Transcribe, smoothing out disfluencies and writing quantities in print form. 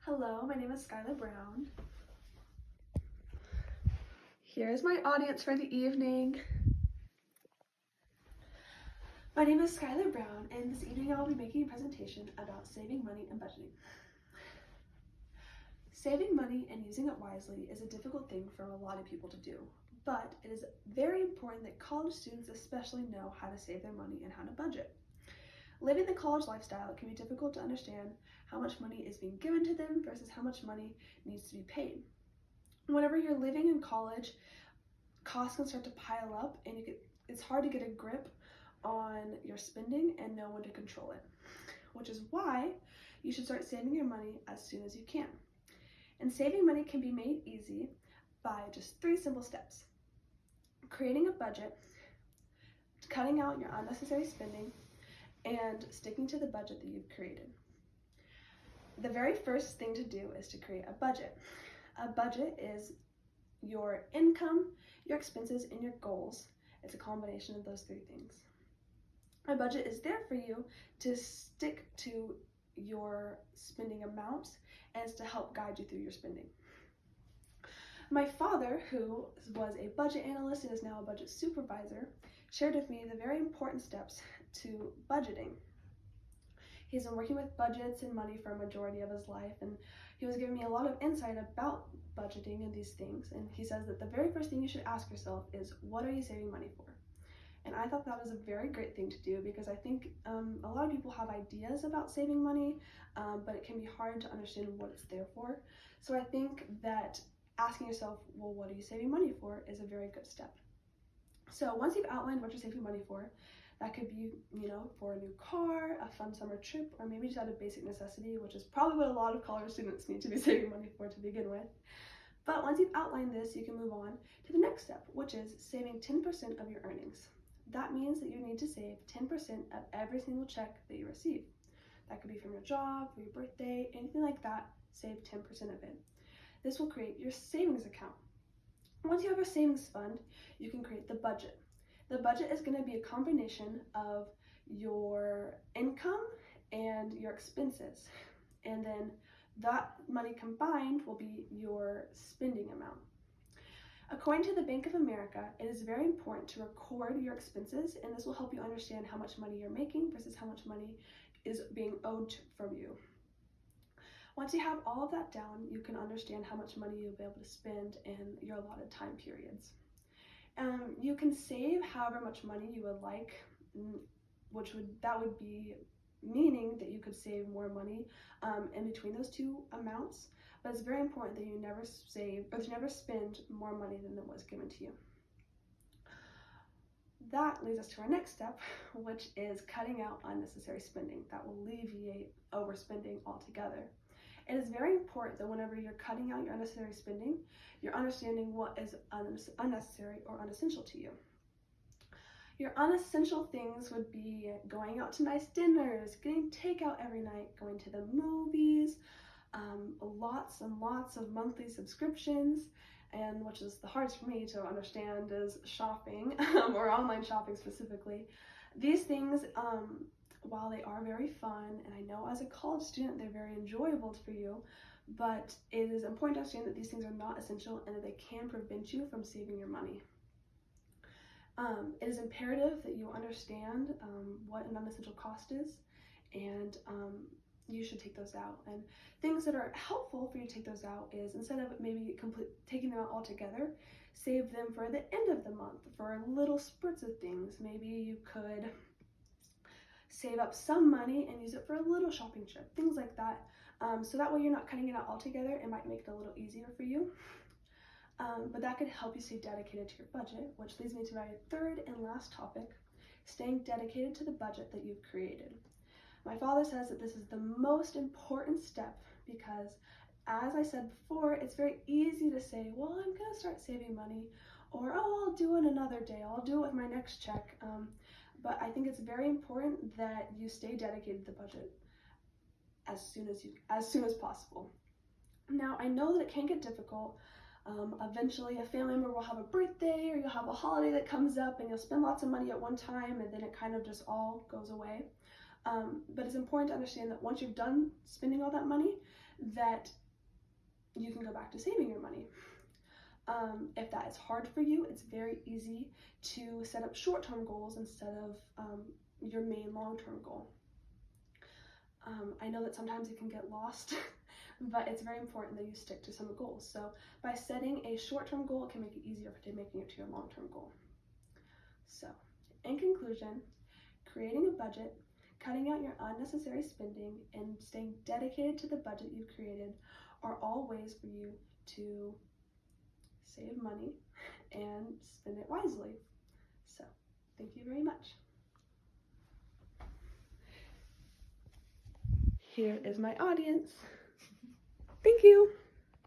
Hello, my name is Skylar Brown. Here's my audience for the evening. My name is Skylar Brown, and this evening I will be making a presentation about saving money and budgeting. Saving money and using it wisely is a difficult thing for a lot of people to do, but it is very important that college students especially know how to save their money and how to budget. Living the college lifestyle, it can be difficult to understand how much money is being given to them versus how much money needs to be paid. Whenever you're living in college, costs can start to pile up and it's hard to get a grip on your spending and know when to control it, which is why you should start saving your money as soon as you can. And saving money can be made easy by just 3 simple steps: creating a budget, cutting out your unnecessary spending, and sticking to the budget that you've created. The very first thing to do is to create a budget. A budget is your income, your expenses, and your goals. It's a combination of those 3 things. A budget is there for you to stick to your spending amounts and it's to help guide you through your spending. My father, who was a budget analyst and is now a budget supervisor, shared with me the very important steps to budgeting. He's been working with budgets and money for a majority of his life, and he was giving me a lot of insight about budgeting and these things. And he says that the very first thing you should ask yourself is, what are you saving money for? And I thought that was a very great thing to do, because I think a lot of people have ideas about saving money, but it can be hard to understand what it's there for. So I think that asking yourself, well, what are you saving money for, is a very good step. So once you've outlined what you're saving money for, that could be, for a new car, a fun summer trip, or maybe just out of basic necessity, which is probably what a lot of college students need to be saving money for to begin with. But once you've outlined this, you can move on to the next step, which is saving 10% of your earnings. That means that you need to save 10% of every single check that you receive. That could be from your job, for your birthday, anything like that. Save 10% of it. This will create your savings account. Once you have a savings fund, you can create the budget. The budget is going to be a combination of your income and your expenses. And then that money combined will be your spending amount. According to the Bank of America, it is very important to record your expenses, and this will help you understand how much money you're making versus how much money is being owed from you. Once you have all of that down, you can understand how much money you'll be able to spend in your allotted time periods. You can save however much money you would like, that would be meaning that you could save more money in between those 2 amounts. But it's very important that you never spend more money than was given to you. That leads us to our next step, which is cutting out unnecessary spending. That will alleviate overspending altogether. It is very important that whenever you're cutting out your unnecessary spending, you're understanding what is unnecessary or unessential to you. Your unessential things would be going out to nice dinners, getting takeout every night, going to the movies, lots and lots of monthly subscriptions, and which is the hardest for me to understand is shopping, or online shopping specifically. These things, while they are very fun, and I know as a college student they're very enjoyable for you, but it is important to understand that these things are not essential and that they can prevent you from saving your money. It is imperative that you understand what an unessential cost is, and you should take those out. And things that are helpful for you to take those out is, instead of maybe taking them out altogether, save them for the end of the month for little spurts of things. Maybe you could save up some money and use it for a little shopping trip, things like that. So that way you're not cutting it out altogether. It might make it a little easier for you. But that could help you stay dedicated to your budget, which leads me to my third and last topic: staying dedicated to the budget that you've created. My father says that this is the most important step because, as I said before, it's very easy to say, well, I'm going to start saving money, or, oh, I'll do it another day, I'll do it with my next check. But I think it's very important that you stay dedicated to the budget as soon as possible. Now, I know that it can get difficult. Eventually a family member will have a birthday, or you'll have a holiday that comes up and you'll spend lots of money at one time, and then it kind of just all goes away. But it's important to understand that once you've done spending all that money, that you can go back to saving your money. If that is hard for you, it's very easy to set up short-term goals instead of your main long-term goal. I know that sometimes it can get lost, but it's very important that you stick to some goals. So by setting a short-term goal, it can make it easier to making it to your long-term goal. So in conclusion, creating a budget, cutting out your unnecessary spending, and staying dedicated to the budget you've created are all ways for you to save money and spend it wisely. So thank you very much. Here is my audience. Thank you.